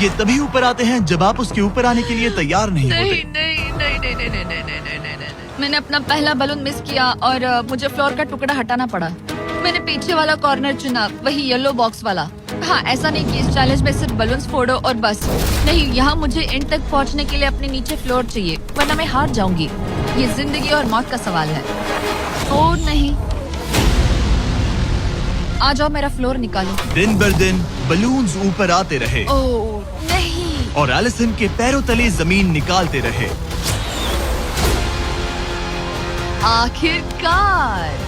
ये तभी ऊपर आते हैं जब आप उसके ऊपर आने के लिए तैयार नहीं नहीं, होते। नहीं, नहीं, नहीं, नहीं, नहीं, नहीं, नहीं, नहीं, नहीं, नहीं, नहीं। मैंने अपना पहला बलून मिस किया और मुझे फ्लोर का टुकड़ा हटाना पड़ा। मैंने पीछे वाला कॉर्नर चुना, वही येलो बॉक्स वाला। हाँ, ऐसा नहीं कि इस चैलेंज में सिर्फ बलून्स फोड़ो और बस। नहीं, यहाँ मुझे एंड तक पहुँचने के लिए अपने नीचे फ्लोर चाहिए, वरना मैं हार जाऊंगी। ये जिंदगी और मौत का सवाल है। ओ नहीं, आ जाओ, मेरा फ्लोर निकालो। दिन बर दिन बलून्स ऊपर आते रहे ओ नहीं, और एलिसन के पैरों तले जमीन निकालते रहे। आखिरकार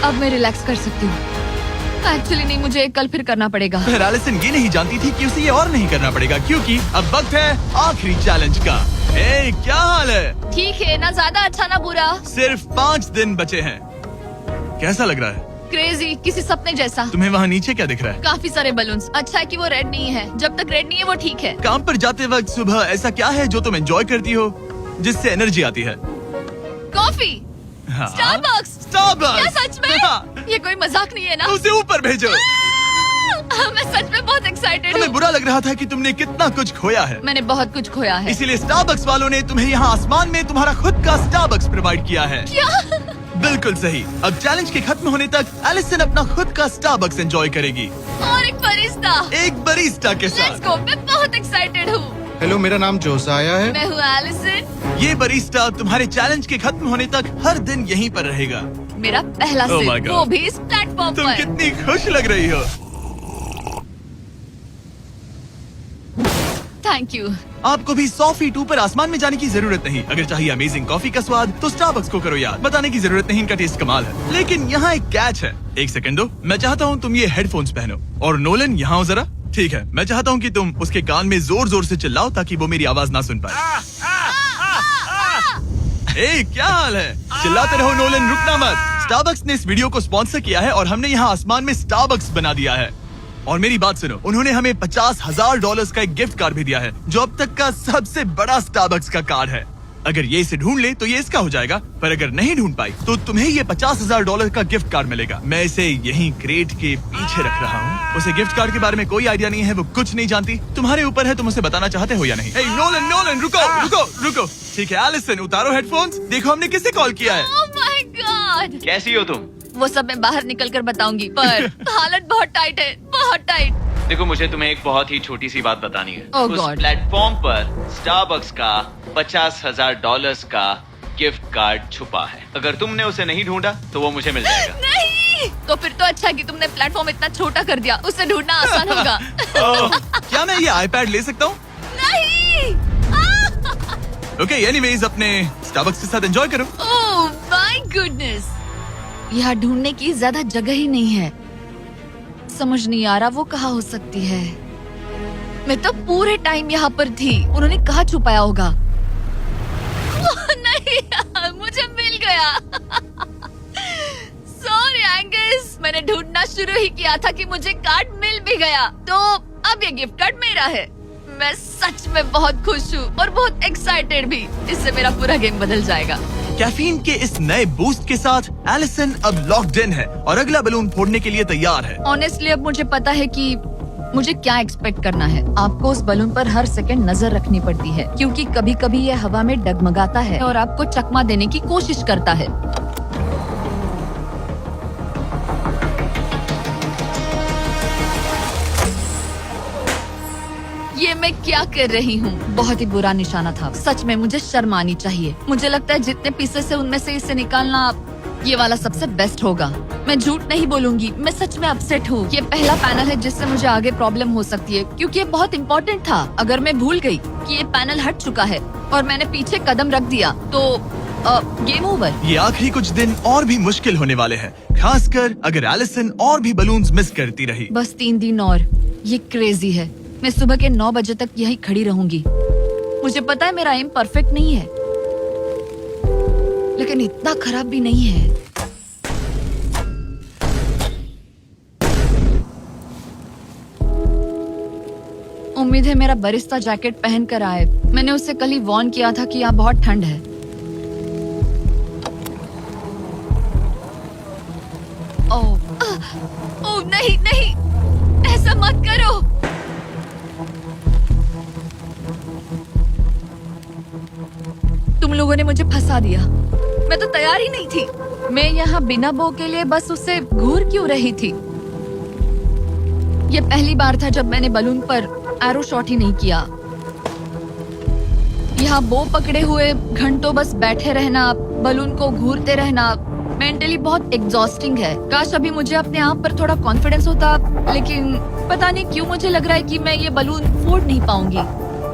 अब मैं रिलैक्स कर सकती हूँ। एक्चुअली नहीं, मुझे कल फिर करना पड़ेगा। पर एलिसन ये नहीं जानती थी कि उसे ये और नहीं करना पड़ेगा, क्योंकि अब वक्त है आखिरी चैलेंज का। ए, क्या हाल है? ठीक है, ना ज्यादा अच्छा ना बुरा। सिर्फ 5 दिन बचे हैं। कैसा लग रहा है? क्रेजी, किसी सपने जैसा। तुम्हें वहाँ नीचे क्या दिख रहा है? काफी सारे बलून्स। अच्छा है कि वो रेड नहीं है। जब तक रेड नहीं है वो ठीक है। काम पर जाते वक्त सुबह ऐसा क्या है जो तुम एंजॉय करती हो, जिससे एनर्जी आती है? कॉफी। हाँ? स्टारबक्स। स्टारबक्स। क्या सच में? ये कोई मजाक नहीं है ना? उसे ऊपर भेजो। मैं सच में बहुत एक्साइटेड हमें हूँ। बुरा लग रहा था कि तुमने कितना कुछ खोया है, मैंने बहुत कुछ खोया है। इसीलिए स्टारबक्स वालों ने तुम्हें यहाँ आसमान में तुम्हारा खुद का स्टारबक्स प्रोवाइड किया है। क्या? बिल्कुल सही। अब चैलेंज के खत्म होने तक एलिसन अपना खुद का स्टारबक्स एंजॉय करेगी, और एक बरिस्ता। एक बरिस्टा के लेट्स साथ। गो, मैं बहुत एक्साइटेड हूँ। हेलो, मेरा नाम जोसाया है। मैं हूँ एलिसन। ये बरिस्टा तुम्हारे चैलेंज के खत्म होने तक हर दिन यहीं पर रहेगा। मेरा पहला Oh my सिप, God. वो भी इस प्लेटफॉर्म तुम पर। कितनी खुश लग रही हो। Thank you. आपको भी 100 फीट ऊपर आसमान में जाने की जरूरत नहीं। अगर चाहिए अमेजिंग कॉफी का स्वाद तो स्टारबक्स को करो याद। बताने की जरूरत नहीं, इनका टेस्ट कमाल है। लेकिन यहाँ एक कैच है। एक सेकंड दो, मैं चाहता हूँ तुम ये हेडफोन्स पहनो। और नोलन, यहाँ हो जरा। ठीक है, मैं चाहता हूँ कि तुम उसके कान में जोर जोर से चिल्लाओ ताकि वो मेरी आवाज ना सुन पाए। ए, क्या हाल है? चिल्लाते रहो नोलन, रुकना मत। स्टारबक्स ने इस वीडियो को स्पॉन्सर किया है और हमने यहाँ आसमान में स्टारबक्स बना दिया है। और मेरी बात सुनो, उन्होंने हमें $50,000 का एक गिफ्ट कार्ड भी दिया है, जो अब तक का सबसे बड़ा स्टारबक्स का कार्ड है। अगर ये इसे ढूंढ ले तो ये इसका हो जाएगा, पर अगर नहीं ढूंढ पाई तो तुम्हें ये $50,000 का गिफ्ट कार्ड मिलेगा। मैं इसे यहीं क्रेट के पीछे रख रहा हूँ। उसे गिफ्ट कार्ड के बारे में कोई आइडिया नहीं है, वो कुछ नहीं जानती। तुम्हारे ऊपर है, तुम उसे बताना चाहते हो या नहीं। ए, नोलन, नोलन, रुको रुको रुको। ठीक है एलिसन, उतारो हेडफोन्स। देखो हमने किसे कॉल किया है। Oh my God. कैसी हो तुम? वो सब मैं बाहर निकल कर बताऊंगी, पर हालत बहुत टाइट है, बहुत टाइट। देखो, मुझे तुम्हें एक बहुत ही छोटी सी बात बतानी है। Oh उस God. प्लेटफॉर्म पर स्टारबक्स का $50,000 का गिफ्ट कार्ड छुपा है। अगर तुमने उसे नहीं ढूंढा तो वो मुझे मिल जाएगा। नहीं, तो फिर तो अच्छा कि तुमने प्लेटफॉर्म इतना छोटा कर दिया, उसे ढूंढना आसान होगा। ओह, क्या मैं ये आईपैड ले सकता हूँ? नहीं। ओके, एनीवेज अपने स्टारबक्स के साथ एंजॉय करो। ओह माय गुडनेस, यहाँ ढूंढने की ज्यादा जगह ही नहीं है। समझ नहीं आ रहा वो कहाँ हो सकती है। मैं तो पूरे टाइम यहाँ पर थी, उन्होंने कहाँ छुपाया होगा। नहीं, मुझे मिल गया। सॉरी एंगस, मैंने ढूंढना शुरू ही किया था कि मुझे कार्ड मिल भी गया, तो अब ये गिफ्ट कार्ड मेरा है। मैं सच में बहुत खुश हूँ और बहुत एक्साइटेड भी। इससे मेरा पूरा गेम बदल जाएगा। कैफीन के इस नए बूस्ट के साथ एलिसन अब लॉक्ड इन है और अगला बलून फोड़ने के लिए तैयार है। ऑनेस्टली अब मुझे पता है कि मुझे क्या एक्सपेक्ट करना है। आपको उस बलून पर हर सेकंड नजर रखनी पड़ती है, क्योंकि कभी कभी यह हवा में डगमगाता है और आपको चकमा देने की कोशिश करता है। ये मैं क्या कर रही हूँ? बहुत ही बुरा निशाना था। सच में मुझे शर्म आनी चाहिए। मुझे लगता है जितने पीसेस है उनमें से इसे निकालना ये वाला सबसे बेस्ट होगा। मैं झूठ नहीं बोलूंगी, मैं सच में अपसेट हूँ। ये पहला पैनल है जिससे मुझे आगे प्रॉब्लम हो सकती है, क्योंकि ये बहुत इम्पोर्टेंट था। अगर मैं भूल गई कि ये पैनल हट चुका है और मैंने पीछे कदम रख दिया तो गेम ओवर। ये आखिरी कुछ दिन और भी मुश्किल होने वाले हैं, खासकर अगर एलिसन और भी बलून्स मिस करती रही। बस 3 दिन और। ये क्रेजी है। मैं सुबह के 9 बजे तक यहीं खड़ी रहूंगी। मुझे पता है मेरा एम परफेक्ट नहीं है, लेकिन इतना खराब भी नहीं है। उम्मीद है मेरा बरिस्ता जैकेट पहन कर आए। मैंने उससे कल ही वॉर्न किया था कि यहाँ बहुत ठंड है। ओह नहीं नहीं, ऐसा मत करो। तुम लोगों ने मुझे फंसा दिया। मैं तो तैयार ही नहीं थी। मैं यहाँ बिना बो के लिए बस उससे घूर क्यों रही थी? ये पहली बार था जब मैंने बलून पर एरो शॉट ही नहीं किया। यहाँ बो पकड़े हुए घंटों बस बैठे रहना, बलून को घूरते रहना मेंटली बहुत एग्जॉस्टिंग है। काश अभी मुझे अपने आप पर थोड़ा कॉन्फिडेंस होता, लेकिन पता नहीं क्यों मुझे लग रहा है कि मैं ये बलून फोड़ नहीं पाऊंगी।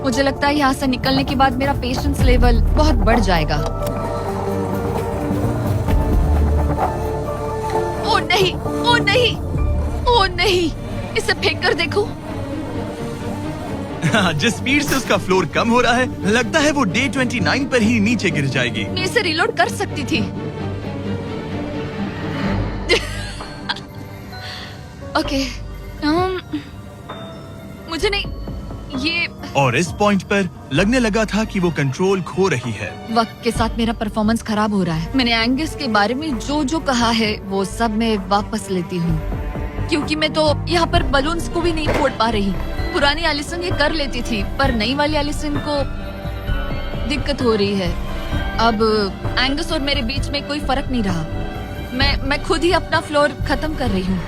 मुझे लगता है यहाँ से निकलने के बाद मेरा पेशेंस लेवल बहुत बढ़ जाएगा। ओ नहीं, ओ नहीं, ओ नहीं, इसे फेंक कर देखो। जिस स्पीड से उसका फ्लोर कम हो रहा है, लगता है वो डे 29 पर ही नीचे गिर जाएगी। मैं इसे रिलोड कर सकती थी। ओके, मुझे नहीं ये। और इस पॉइंट पर लगने लगा था कि वो कंट्रोल खो रही है। वक्त के साथ मेरा परफॉर्मेंस खराब हो रहा है। मैंने एंगस के बारे में जो जो कहा है वो सब मैं वापस लेती हूँ, क्योंकि मैं तो यहाँ पर बलून्स को भी नहीं फोड़ पा रही। पुरानी एलिसन ये कर लेती थी, पर नई वाली एलिसन को दिक्कत हो रही है। अब एंगस और मेरे बीच में कोई फर्क नहीं रहा। मैं खुद ही अपना फ्लोर खत्म कर रही हूँ।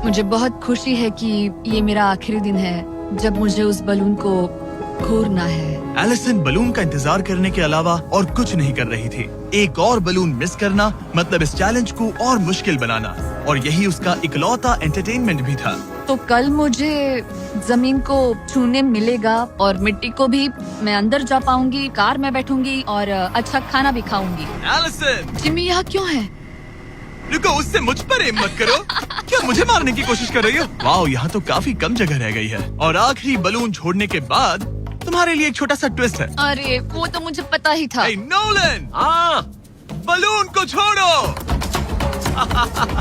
मुझे बहुत खुशी है कि ये मेरा आखिरी दिन है जब मुझे उस बलून को घूरना है। एलिसन बलून का इंतजार करने के अलावा और कुछ नहीं कर रही थी। एक और बलून मिस करना मतलब इस चैलेंज को और मुश्किल बनाना, और यही उसका इकलौता एंटरटेनमेंट भी था। तो कल मुझे जमीन को छूने मिलेगा और मिट्टी को भी। मैं अंदर जा पाऊंगी, कार में बैठूंगी और अच्छा खाना भी खाऊंगी। एलिसन, जिमी यहाँ क्यों है? रुको, उससे मुझ पर एम मत करो। क्या मुझे मारने की कोशिश कर रही हो? वाओ, यहाँ तो काफी कम जगह रह गई है। और आखिरी बलून छोड़ने के बाद तुम्हारे लिए एक छोटा सा ट्विस्ट है। अरे वो तो मुझे पता ही था। हे नोलन, हाँ, बलून को छोड़ो।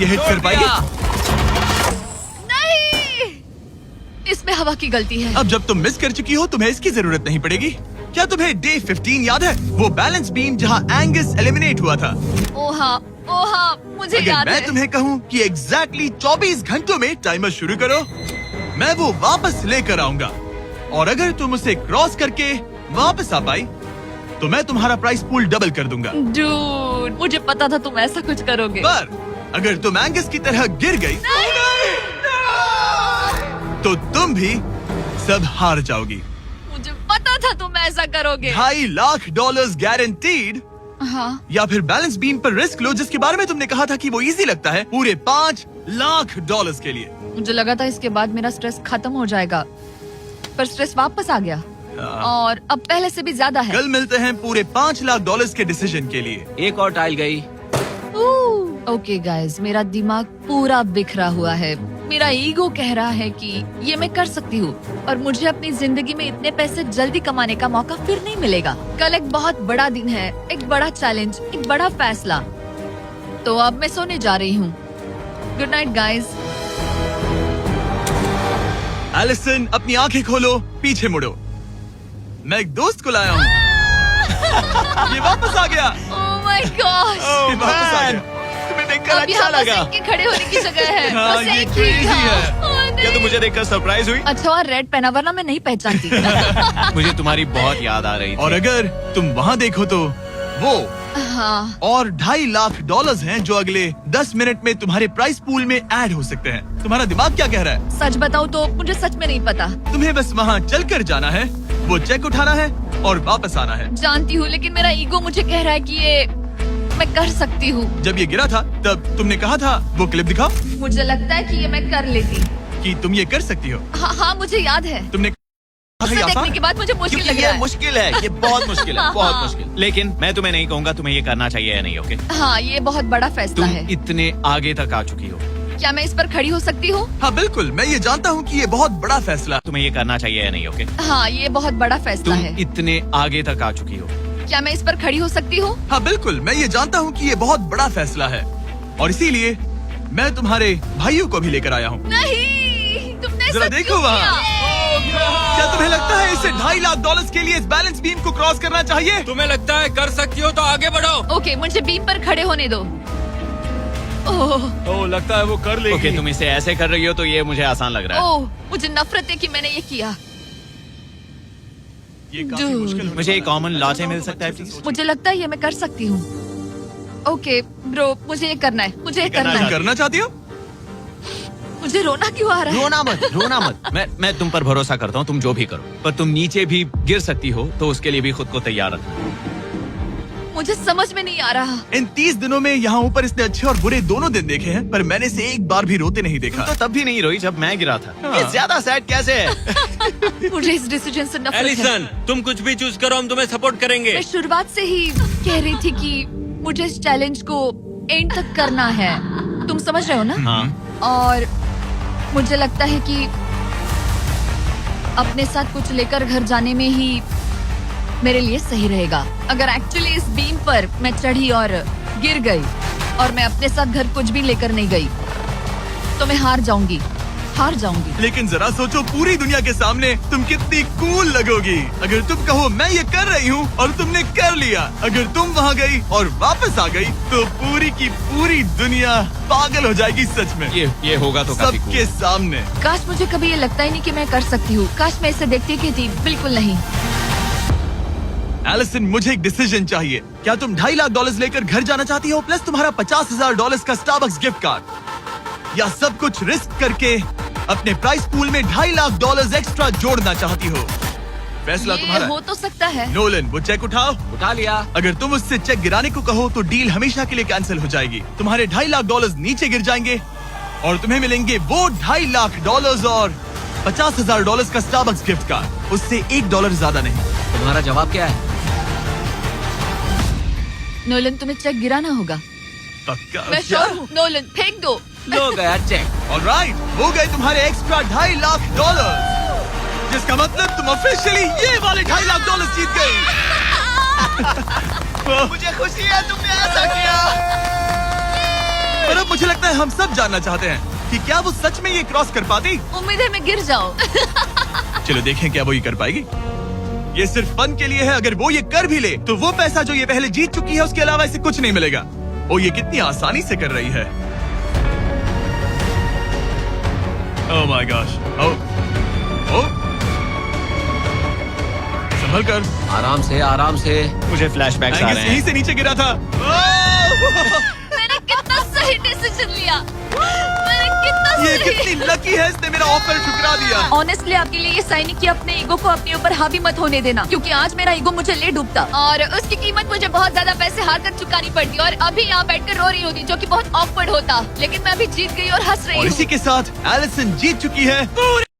ये हिट कर पाएगी? नहीं, इसमें हवा की गलती है। अब जब तुम मिस कर चुकी हो, तुम्हें इसकी जरूरत नहीं पड़ेगी। क्या तुम्हें डे 15 याद है? वो बैलेंस बीम जहाँ एंगस एलिमिनेट हुआ था। ओ हाँ, मुझे अगर याद मैं है। तुम्हें कहूँ कि एग्जैक्टली 24 घंटों में टाइमर शुरू करो, मैं वो वापस लेकर आऊंगा। और अगर तुम उसे क्रॉस करके वापस आ पाई, तो मैं तुम्हारा प्राइस पूल डबल कर दूंगा। डूड, मुझे पता था तुम ऐसा कुछ करोगे। पर अगर तुम एंगस की तरह गिर गई, तो तुम भी सब हार जाओगी। मुझे पता था तुम ऐसा करोगे। $2.5 लाख गारंटीड। हाँ, या फिर बैलेंस बीम पर रिस्क लो, जिसके बारे में तुमने कहा था कि वो इजी लगता है, पूरे $5 लाख के लिए। मुझे लगा था इसके बाद मेरा स्ट्रेस खत्म हो जाएगा, पर स्ट्रेस वापस आ गया और अब पहले से भी ज्यादा है। कल मिलते हैं पूरे $5 लाख के डिसीजन के लिए। एक और टाइल गई। ओके गाइस, मेरा दिमाग पूरा बिखरा हुआ है। मेरा ईगो कह रहा है कि ये मैं कर सकती हूँ और मुझे अपनी जिंदगी में इतने पैसे जल्दी कमाने का मौका फिर नहीं मिलेगा। कल एक बहुत बड़ा दिन है, एक बड़ा चैलेंज, एक बड़ा फैसला। तो अब मैं सोने जा रही हूँ। Good night guys. एलिसन, अपनी आंखें खोलो, पीछे मुड़ो। मैं एक दोस्त को लाया हूँ। ये वापस आ गया। ओह माय गॉश। ये वापस आ गया। तुम्हें देखकर अब अच्छा यहाँ बस लगा। एक के खड़े होने की जगह है। हाँ, बस ये एक ही crazy था। है। ओह, नहीं। क्या तुम मुझे देखकर सरप्राइज हुई? अच्छा और रेड पहना, वरना मैं नहीं पहचानती। मुझे तुम्हारी बहुत याद आ रही थी। और अगर तुम वहाँ देखो तो वो हाँ, और $2.5 लाख हैं जो अगले 10 मिनट में तुम्हारे प्राइस पूल में ऐड हो सकते हैं। तुम्हारा दिमाग क्या कह रहा है? सच बताऊँ तो मुझे सच में नहीं पता। तुम्हें बस वहाँ चलकर जाना है, वो चेक उठाना है और वापस आना है। जानती हूँ, लेकिन मेरा ईगो मुझे कह रहा है कि ये मैं कर सकती हूँ। जब ये गिरा था तब तुमने कहा था, वो क्लिप दिखाओ, मुझे लगता है कि ये मैं कर लेती। कि तुम ये कर सकती हो। हाँ हाँ, मुझे याद है। तुमने कहा उसे ये आसान देखने के बाद मुझे मुश्किल क्योंकि लग रहा ये है। मुश्किल है, ये बहुत मुश्किल है, बहुत हाँ। मुश्किल। लेकिन मैं तुम्हें नहीं कहूंगा तुम्हें ये करना चाहिए या नहीं। ओके, हाँ, ये बहुत बड़ा फैसला तुम है। इतने आगे तक आ चुकी हो। क्या मैं इस पर खड़ी हो सकती हूँ? हाँ बिल्कुल, मैं ये जानता हूँ कि ये बहुत बड़ा फैसला। तुम्हें ये करना चाहिए या नहीं। ओके, हाँ, ये बहुत बड़ा फैसला तुम है। इतने आगे तक आ चुकी हो। क्या मैं इस पर खड़ी हो सकती हूँ? हाँ बिल्कुल, मैं ये जानता हूँ कि ये बहुत बड़ा फैसला है, और इसीलिए मैं तुम्हारे भाइयों को भी लेकर आया हूँ। नहीं, तुमने जरा ऐसा देखो क्यों वहाँ। किया? क्या तुम्हें लगता है इसे $2.5 लाख के लिए इस बैलेंस बीम को क्रॉस करना चाहिए? तुम्हें लगता है कर सकती हो तो आगे बढ़ो। ओके, मुझे बीम पर खड़े होने दो। ओह, ओह, लगता है वो कर लेगी। ओके, तुम इसे ऐसे कर रही हो तो ये मुझे आसान लग रहा है। ओह, मुझे नफरत है कि मैंने ये किया। ये काफी Dude. मुश्किल होने मुझे एक वाला है। कॉमन लॉटे मिल सकता है प्लीज? मुझे लगता है ये मैं कर सकती हूँ। ओके ब्रो, मुझे ये करना है, मुझे ये करना तुम है। करना चाहती हो? मुझे रोना क्यों आ रहा है? रोना मत। मैं तुम पर भरोसा करता हूँ, तुम जो भी करो, पर तुम नीचे भी गिर सकती हो, तो उसके लिए भी खुद को तैयार रखना। मुझे समझ में नहीं आ रहा। इन 30 दिनों में यहाँ ऊपर इसने अच्छे और बुरे दोनों दिन देखे हैं, पर मैंने इसे एक बार भी रोते नहीं देखा। तो तब भी नहीं रोई जब मैं गिरा था। हाँ। ये ज्यादा सैड कैसे है? मुझे इस डिसीजन से नफरत है। एलिसन, तुम कुछ भी चूज करो, हम तुम्हें सपोर्ट करेंगे। मैं शुरुआत से ही कह रही थी कि मुझे इस चैलेंज को एंड तक करना है। तुम समझ रहे हो ना? हाँ। और मुझे लगता है कि अपने साथ कुछ लेकर घर जाने में ही मेरे लिए सही रहेगा। अगर एक्चुअली इस बीम पर मैं चढ़ी और गिर गई और मैं अपने साथ घर कुछ भी लेकर नहीं गई, तो मैं हार जाऊंगी। लेकिन जरा सोचो, पूरी दुनिया के सामने तुम कितनी कूल लगोगी अगर तुम कहो मैं ये कर रही हूँ और तुमने कर लिया। अगर तुम वहाँ गई और वापस आ गई तो पूरी की पूरी दुनिया पागल हो जाएगी सच में। ये होगा तो काफी सबके सामने। काश मुझे कभी ये लगता ही नहीं कि मैं कर सकती हूँ। काश मैं इसे देखती की थी। बिल्कुल नहीं। एलिसन, मुझे एक डिसीजन चाहिए। क्या तुम $2.5 लाख लेकर घर जाना चाहती हो, प्लस तुम्हारा $50,000 का स्टारबक्स गिफ्ट कार्ड, या सब कुछ रिस्क करके अपने प्राइस पूल में $2.5 लाख एक्स्ट्रा जोड़ना चाहती हो? फैसला ये तुम्हारा हो है। तो सकता है। नोलन, वो चेक उठाओ। उठा लिया। अगर तुम उससे चेक गिराने को कहो तो डील हमेशा के लिए कैंसिल हो जाएगी। तुम्हारे $2.5 लाख नीचे गिर जाएंगे और तुम्हें मिलेंगे वो $2.5 लाख और $50,000 का स्टारबक्स गिफ्ट कार्ड। उससे $1 ज्यादा नहीं। तुम्हारा जवाब क्या है? नोलन, तुम्हें चेक गिराना होगा। पक्का? मैं श्योर हूँ। नोलन, फेंक दो। लो गया चेक। ऑलराइट, हो गए तुम्हारे एक्स्ट्रा $2.5 लाख, जिसका मतलब तुम ऑफिशियली ये वाले $2.5 लाख जीत गई। मुझे खुशी है तुमने ऐसा किया। पर अब मुझे लगता है हम सब जानना चाहते हैं कि क्या वो सच में ये क्रॉस कर पाती। उम्मीद है मैं गिर जाऊं। चलो देखें क्या वो ये कर पाएगी। ये सिर्फ फन के लिए है। अगर वो ये कर भी ले तो वो पैसा जो ये पहले जीत चुकी है उसके अलावा इसे कुछ नहीं मिलेगा। वो ये कितनी आसानी से कर रही है। ओह माय गॉश। ओह, संभल कर। आराम से। मुझे फ्लैशबैक्स आ एंगस रहे यहीं हैं। से नीचे गिरा था। ओह! मैंने कितना सही डिसीजन लिया। मैंने कितना ये सही। कितनी लकी है, इसने मेरा ऑफर ठुकरा दिया। ऑनेस्टली आपके लिए ये साइन किया अपने ईगो को अपने ऊपर हावी मत होने देना, क्योंकि आज मेरा ईगो मुझे ले डूबता और उसकी कीमत मुझे बहुत ज्यादा पैसे हार कर चुकानी पड़ती और अभी यहाँ बैठकर रो रही होती, जो कि बहुत ऑकवर्ड होता। लेकिन मैं अभी जीत गई और हंस रही और हूँ। इसी के साथ एलिसन जीत चुकी है पूरे